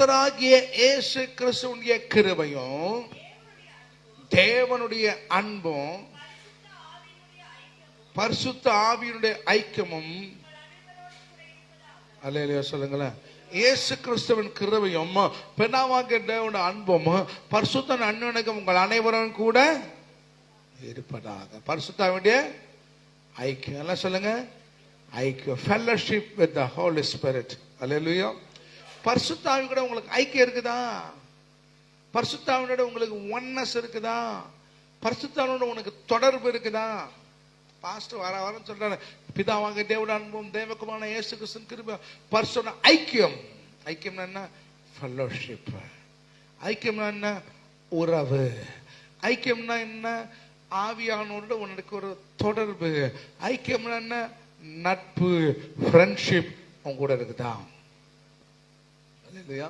கர்த்தராகிய இயேசு கிறிஸ்துவினுடைய கிருபையும் தேவனுடைய அன்பும் பரிசுத்த ஆவியினுடைய ஐக்கியமும், அல்லேலூயா சொல்லுங்களேன், இயேசு கிறிஸ்துவின் கிருபையும் பிதாவாகிய தேவனுடைய அன்பும் பரிசுத்த அன்பிற்கும் உங்கள் அனைவரும் கூட இருப்பதாக. பரிசுத்தாவினுடைய ஐக்கியம், எல்லாம் சொல்லுங்க, ஐக்கியம், fellowship with the Holy Spirit. அல்லேலூயா. பரிசுத்தாவி கூட உங்களுக்கு ஐக்கியம் இருக்குதா? பரிசுத்தாவினோட உங்களுக்கு ஒன்னஸ் இருக்குதா? பரிசுத்தாவினோட உனக்கு தொடர்பு இருக்குதா? பாஸ்டர் வரன்னு சொல்றாரு, பிதாவாகிய தேவனுடைய அன்பும் தேவகுமாரனான இயேசு கிறிஸ்துவின் கிருபை பரிசுத்த ஐக்கியம். ஐக்கியம்னா என்ன? ஃபெல்லோஷிப். ஐக்கியம்னா என்ன? உறவு. ஐக்கியம்னா என்ன? ஆவியானோரோட உனக்கு ஒரு தொடர்பு. ஐக்கியம்னா என்ன? நட்பு, ஃப்ரெண்ட்ஷிப் உங்க கூட இருக்குதா? அல்லேலூயா.